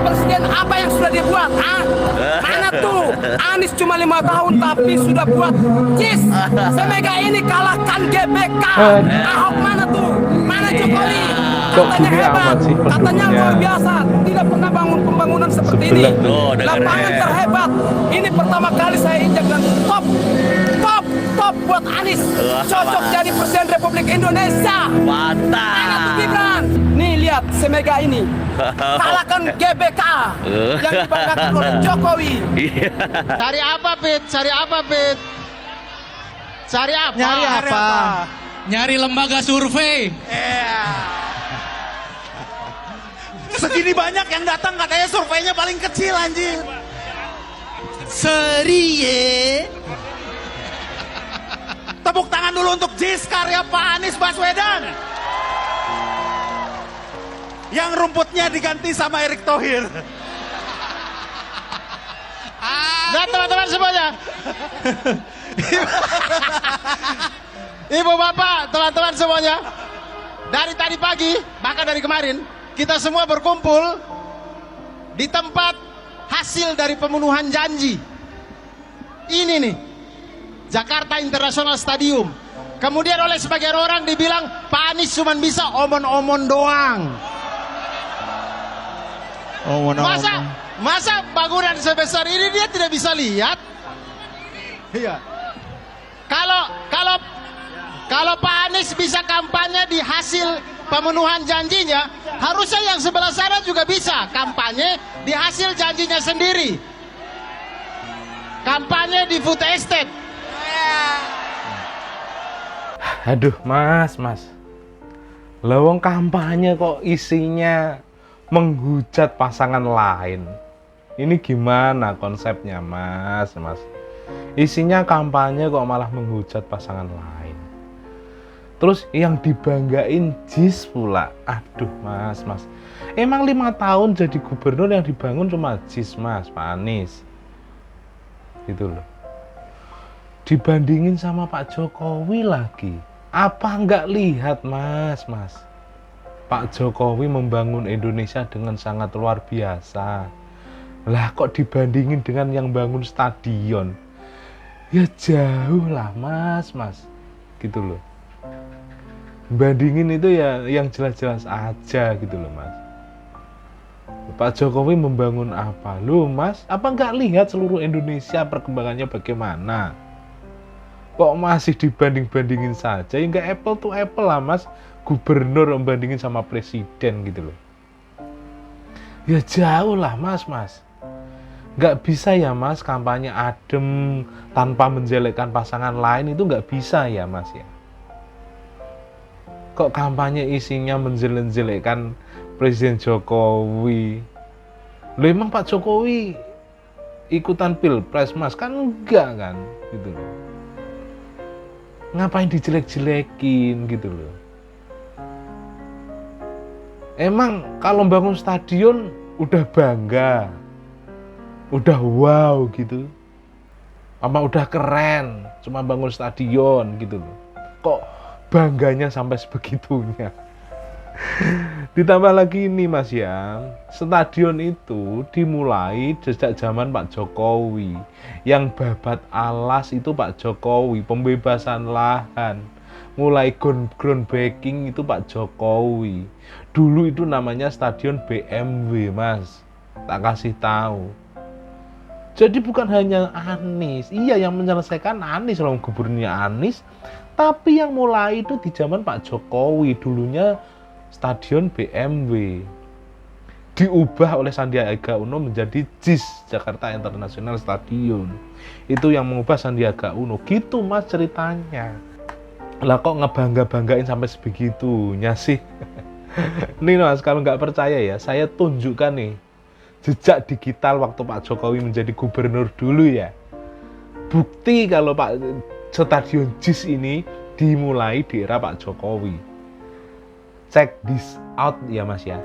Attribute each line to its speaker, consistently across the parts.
Speaker 1: presiden apa yang sudah dia buat? Mana tuh? Anies cuma 5 tahun tapi sudah buat JIS. Semega ini kalahkan GBK. Ahok mana tuh? Mana Jokowi? Katanya hebat, katanya luar biasa. Tidak pernah bangun pembangunan seperti ini. Lapangan terhebat. Ini pertama kali saya injak dan top buat Anies. Cocok jadi Presiden Republik Indonesia.
Speaker 2: Mantap.
Speaker 1: Mana tuh Gibran? Nih lihat Semega ini. Kalahkan GBK yang dibanggakan oleh Jokowi.
Speaker 3: Cari apa, Pit? Cari apa, Pit? Cari apa?
Speaker 4: Nyari apa?
Speaker 5: Nyari lembaga survei.
Speaker 4: Segini banyak yang datang katanya surveinya paling kecil anjing.
Speaker 3: Serie.
Speaker 4: Tepuk tangan dulu untuk JIS karya Pak Anies Baswedan. Yang rumputnya diganti sama Erick Thohir.
Speaker 3: Dan teman-teman semuanya. Ibu bapak, teman-teman semuanya. Dari tadi pagi, bahkan dari kemarin, kita semua berkumpul di tempat hasil dari pemenuhan janji. Ini nih, Jakarta International Stadium. Kemudian oleh sebagian orang dibilang Pak Anies cuma bisa omon-omon doang. Masa bangunan sebesar ini dia tidak bisa lihat? Iya. Kalau Pak Anies bisa kampanye di hasil pemenuhan janjinya, harusnya yang sebelah sana juga bisa kampanye di hasil janjinya sendiri. Kampanye di food estate.
Speaker 6: Aduh mas lawang kampanye kok isinya menghujat pasangan lain. Ini gimana konsepnya mas? Isinya kampanye kok malah menghujat pasangan lain. Terus yang dibanggain JIS pula. Aduh mas emang 5 tahun jadi gubernur yang dibangun cuma JIS mas, Pak Anies gitu loh. Dibandingin sama Pak Jokowi lagi. Apa nggak lihat mas Pak Jokowi membangun Indonesia dengan sangat luar biasa. Lah kok dibandingin dengan yang bangun stadion, ya jauh lah mas gitu loh. Bandingin itu ya yang jelas-jelas aja gitu loh mas. Pak Jokowi membangun apa? Loh mas, apa nggak lihat seluruh Indonesia perkembangannya bagaimana? Kok masih dibanding-bandingin saja? Ya nggak apple to apple lah mas. Gubernur membandingin sama presiden gitu loh. Ya jauh lah mas. Nggak bisa ya mas kampanye adem tanpa menjelekkan pasangan lain, itu nggak bisa ya mas ya. Kok kampanye isinya menjelek-jelekkan Presiden Jokowi? Loh emang Pak Jokowi ikutan pilpres mas? Kan enggak kan gitu loh. Ngapain dijelek-jelekin gitu loh. Emang kalau bangun stadion udah bangga, udah wow gitu, apa udah keren cuma bangun stadion gitu loh. Kok bangganya sampai sebegitunya? Ditambah lagi ini mas ya, stadion itu dimulai sejak zaman Pak Jokowi. Yang babat alas itu Pak Jokowi, pembebasan lahan, mulai groundbreaking itu Pak Jokowi. Dulu itu namanya stadion BMW mas, tak kasih tahu. Jadi bukan hanya Anies, iya yang menyelesaikan Anies, loh gubernurnya Anies, tapi yang mulai itu di zaman Pak Jokowi. Dulunya stadion BMW diubah oleh Sandiaga Uno menjadi JIS, Jakarta International Stadium. Itu yang mengubah Sandiaga Uno, gitu mas ceritanya. Lah kok ngebangga-banggain sampai sebegitunya sih? Nih mas, kalau nggak percaya ya, saya tunjukkan nih jejak digital waktu Pak Jokowi menjadi gubernur dulu ya. Bukti kalau Pak stadion JIS ini dimulai di era Pak Jokowi. Check this out ya mas ya.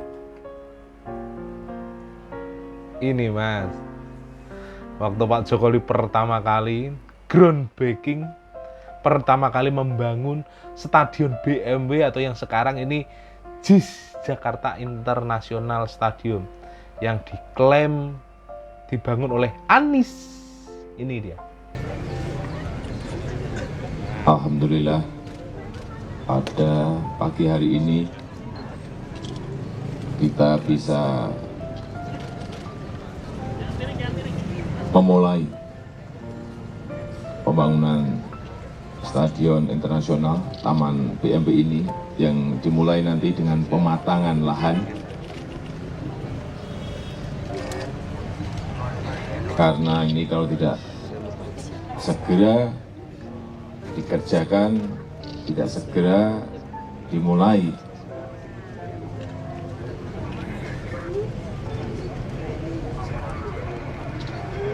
Speaker 6: Ini mas, waktu Pak Jokowi pertama kali groundbreaking, pertama kali membangun stadion BMW atau yang sekarang ini JIS, Jakarta International Stadium. yang diklaim dibangun oleh Anies. Ini dia.
Speaker 2: Alhamdulillah, pada pagi hari ini kita bisa memulai pembangunan Stadion Internasional Taman BMB ini yang dimulai nanti dengan pematangan lahan. Karena ini kalau tidak segera dikerjakan, tidak segera dimulai,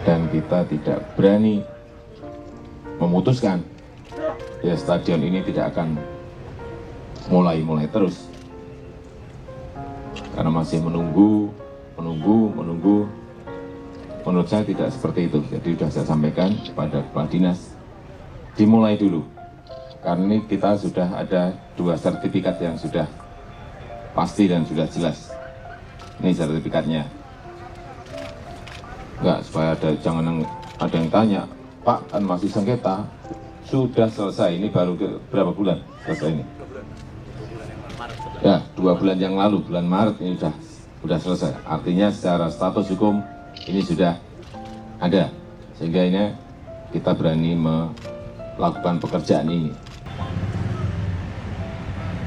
Speaker 2: dan kita tidak berani memutuskan, ya stadion ini tidak akan mulai terus, karena masih menunggu. Menurut saya tidak seperti itu. Jadi sudah saya sampaikan kepada kepala dinas, dimulai dulu, karena ini kita sudah ada 2 sertifikat yang sudah pasti dan sudah jelas. Ini sertifikatnya. Enggak, supaya jangan ada yang tanya, Pak kan masih sengketa. Sudah selesai, ini baru berapa bulan selesai ini? Ya, 2 bulan yang lalu, bulan Maret ini sudah selesai. Artinya secara status hukum ini sudah ada, sehingga ini kita berani melakukan pekerjaan ini.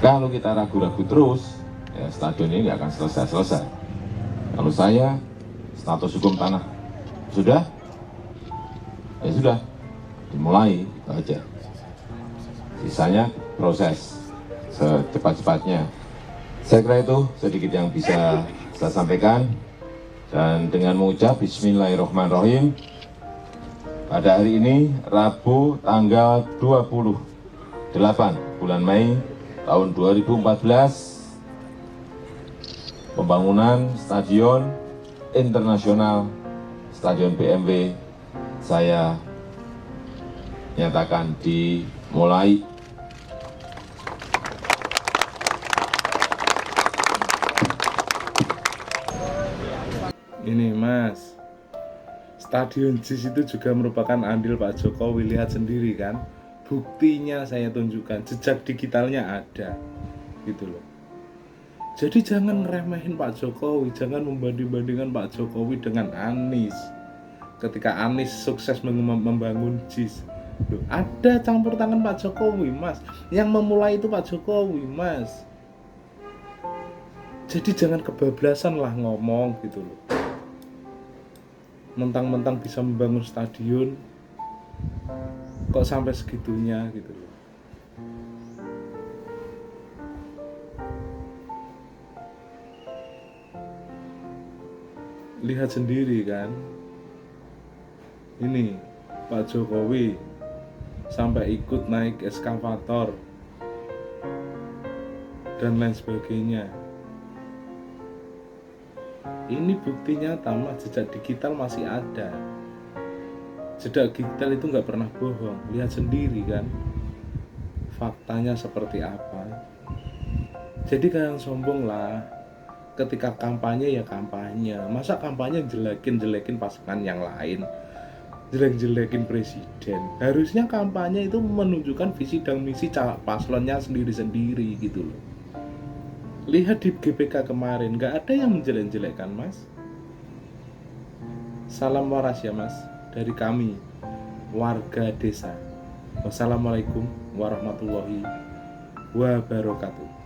Speaker 2: Kalau kita ragu-ragu terus, ya stadion ini nggak akan selesai. Kalau saya, status hukum tanah sudah, ya sudah, dimulai, itu aja. Sisanya proses secepat-cepatnya. Saya kira itu sedikit yang bisa saya sampaikan. Dan dengan mengucap Bismillahirrahmanirrahim, pada hari ini Rabu tanggal 28 bulan Mei tahun 2014, pembangunan Stadion Internasional Stadion BMB saya nyatakan dimulai.
Speaker 6: Ini Mas, Stadion JIS itu juga merupakan andil Pak Jokowi. Lihat sendiri kan, buktinya saya tunjukkan, jejak digitalnya ada, gitu loh. Jadi jangan ngeremehin Pak Jokowi, jangan membanding-bandingkan Pak Jokowi dengan Anies. Ketika Anies sukses membangun JIS, loh, ada campur tangan Pak Jokowi, Mas. Yang memulai itu Pak Jokowi, Mas. Jadi jangan kebablasan lah ngomong, gitu loh. Mentang-mentang bisa membangun stadion, kok sampai segitunya, gitu loh. Lihat sendiri kan, ini Pak Jokowi sampai ikut naik eskavator dan lain sebagainya. Ini bukti nyata, Mas, jejak digital masih ada. Jejak digital itu nggak pernah bohong. Lihat sendiri kan, faktanya seperti apa. Jadi kalian sombong lah. Ketika kampanye ya kampanye. Masa kampanye jelekin pasangan yang lain, jelek-jelekin presiden. Harusnya kampanye itu menunjukkan visi dan misi paslonnya sendiri-sendiri, gitu loh. Lihat di GBK kemarin, nggak ada yang menjelek-jelekkan, Mas. Salam waras ya, Mas, dari kami, warga desa. Wassalamualaikum warahmatullahi wabarakatuh.